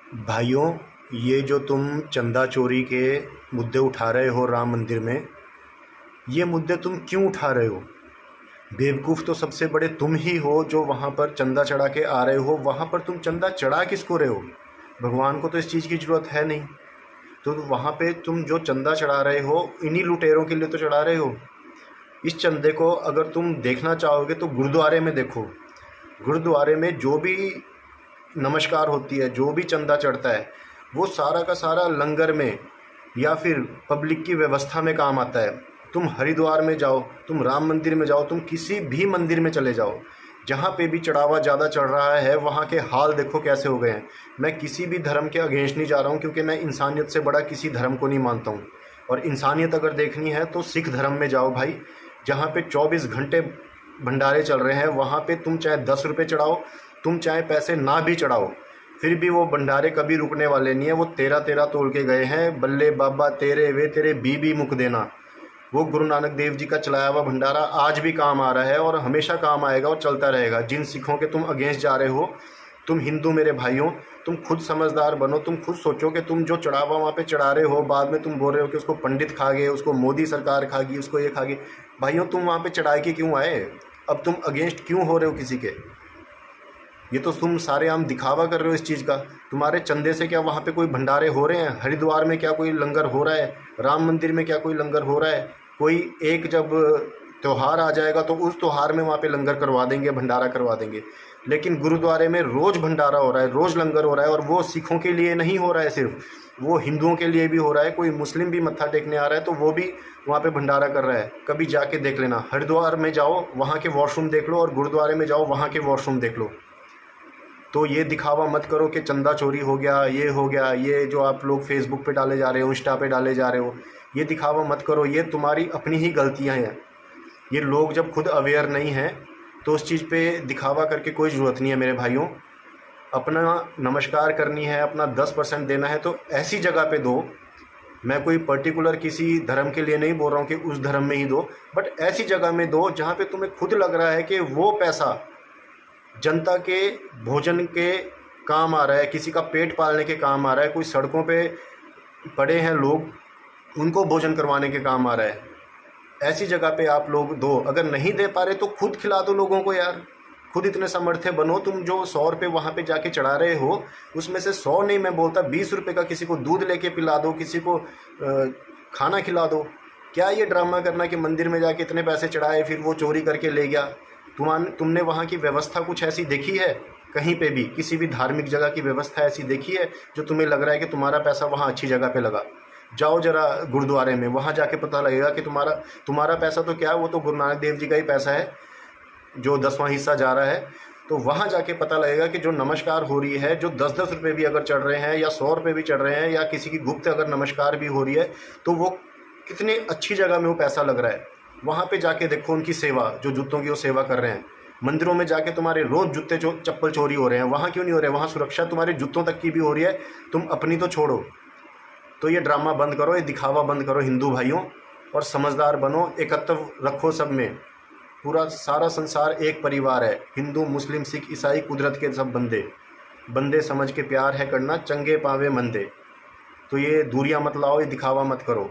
भाइयों, ये जो तुम चंदा चोरी के मुद्दे उठा रहे हो राम मंदिर में, ये मुद्दे तुम क्यों उठा रहे हो? बेवकूफ़ तो सबसे बड़े तुम ही हो जो वहाँ पर चंदा चढ़ा के आ रहे हो। वहाँ पर तुम चंदा चढ़ा किसको रहे हो? भगवान को तो इस चीज़ की ज़रूरत है नहीं। तो वहाँ पे तुम जो चंदा चढ़ा रहे हो, इन्हीं लुटेरों के लिए तो चढ़ा रहे हो। इस चंदे को अगर तुम देखना चाहोगे तो गुरुद्वारे में देखो। गुरुद्वारे में जो भी नमस्कार होती है, जो भी चंदा चढ़ता है, वो सारा का सारा लंगर में या फिर पब्लिक की व्यवस्था में काम आता है। तुम हरिद्वार में जाओ, तुम राम मंदिर में जाओ, तुम किसी भी मंदिर में चले जाओ, जहाँ पे भी चढ़ावा ज़्यादा चढ़ रहा है वहाँ के हाल देखो कैसे हो गए हैं। मैं किसी भी धर्म के अगेंस्ट नहीं जा रहा हूँ, क्योंकि मैं इंसानियत से बड़ा किसी धर्म को नहीं मानता हूँ। और इंसानियत अगर देखनी है तो सिख धर्म में जाओ भाई, जहाँ पे 24 घंटे भंडारे चल रहे हैं। वहाँ पे तुम चाहे 10 रुपये चढ़ाओ, तुम चाहे पैसे ना भी चढ़ाओ, फिर भी वो भंडारे कभी रुकने वाले नहीं है। वो 13-13 तोल के गए हैं। बल्ले बाबा तेरे वे तेरे बीबी मुख देना। वो गुरु नानक देव जी का चलाया हुआ भंडारा आज भी काम आ रहा है और हमेशा काम आएगा और चलता रहेगा। जिन सिखों के तुम अगेंस्ट जा रहे हो, तुम हिंदू मेरे भाइयों, तुम खुद समझदार बनो। तुम खुद सोचो कि तुम जो चढ़ावा वहाँ पे चढ़ा रहे हो, बाद में तुम बोल रहे हो कि उसको पंडित खा गए, उसको मोदी सरकार खा गई, उसको ये खा गई। भाइयों, तुम वहाँ पे चढ़ा के क्यों आए? अब तुम अगेंस्ट क्यों हो रहे हो किसी के? ये तो तुम सारे आम दिखावा कर रहे हो इस चीज़ का। तुम्हारे चंदे से क्या वहाँ पे कोई भंडारे हो रहे हैं? हरिद्वार में क्या कोई लंगर हो रहा है? राम मंदिर में क्या कोई लंगर हो रहा है? कोई एक जब त्यौहार आ जाएगा तो उस त्यौहार में वहाँ पे लंगर करवा देंगे, भंडारा करवा देंगे। लेकिन गुरुद्वारे में रोज़ भंडारा हो रहा है, रोज़ लंगर हो रहा है। और वो सिखों के लिए नहीं हो रहा है सिर्फ, वो हिंदुओं के लिए भी हो रहा है। कोई मुस्लिम भी मत्था टेकने आ रहा है तो वो भी वहाँ पे भंडारा कर रहा है। कभी जाके देख लेना, हरिद्वार में जाओ, वहाँ के वॉशरूम देख लो, और गुरुद्वारे में जाओ, वहाँ के वॉशरूम देख लो। तो ये दिखावा मत करो कि चंदा चोरी हो गया, ये हो गया। ये जो आप लोग फेसबुक पे डाले जा रहे हो, इंस्टा पे डाले जा रहे हो, ये दिखावा मत करो। ये तुम्हारी अपनी ही गलतियाँ हैं। ये लोग जब खुद अवेयर नहीं हैं तो उस चीज़ पे दिखावा करके कोई ज़रूरत नहीं है मेरे भाइयों। अपना नमस्कार करनी है, अपना 10% देना है तो ऐसी जगह पे दो। मैं कोई पर्टिकुलर किसी धर्म के लिए नहीं बोल रहा हूँ कि उस धर्म में ही दो, बट ऐसी जगह में दो जहाँ पे तुम्हें खुद लग रहा है कि वो पैसा जनता के भोजन के काम आ रहा है, किसी का पेट पालने के काम आ रहा है। कोई सड़कों पे पड़े हैं लोग, उनको भोजन करवाने के काम आ रहा है। ऐसी जगह पे आप लोग दो। अगर नहीं दे पा रहे तो खुद खिला दो लोगों को यार। खुद इतने समर्थ बनो। तुम जो 100 रुपये वहाँ पे जाके चढ़ा रहे हो, उसमें से 100 नहीं, मैं बोलता 20 रुपये का किसी को दूध लेके पिला दो, किसी को खाना खिला दो। क्या ये ड्रामा करना कि मंदिर में जाके इतने पैसे चढ़ाए फिर वो चोरी करके ले गया? तुमने वहाँ की व्यवस्था कुछ ऐसी देखी है? कहीं पे भी किसी भी धार्मिक जगह की व्यवस्था ऐसी देखी है जो तुम्हें लग रहा है कि तुम्हारा पैसा वहाँ अच्छी जगह पे लगा? जाओ जरा गुरुद्वारे में, वहाँ जाके पता लगेगा कि तुम्हारा पैसा तो क्या है, वो तो गुरु नानक देव जी का ही पैसा है जो 10वां हिस्सा जा रहा है। तो वहाँ जाके पता लगेगा कि जो नमस्कार हो रही है, जो 10-10 रुपये भी अगर चढ़ रहे हैं या 100 रुपये भी चढ़ रहे हैं, या किसी की गुप्त अगर नमस्कार भी हो रही है, तो वो कितनी अच्छी जगह में वो पैसा लग रहा है। वहाँ पे जाके देखो उनकी सेवा, जो जूतों की वो सेवा कर रहे हैं। मंदिरों में जाके तुम्हारे रोज़ जूते चप्पल चोरी हो रहे हैं, वहाँ क्यों नहीं हो रहे? वहाँ सुरक्षा तुम्हारे जूतों तक की भी हो रही है, तुम अपनी तो छोड़ो। तो ये ड्रामा बंद करो, ये दिखावा बंद करो हिंदू भाइयों, और समझदार बनो। एकत्व रखो सब में। पूरा सारा संसार एक परिवार है। हिंदू, मुस्लिम, सिख, ईसाई, कुदरत के सब बंदे। बंदे समझ के प्यार है करना, चंगे पावे मंदे। तो ये दूरियां मत लाओ, ये दिखावा मत करो।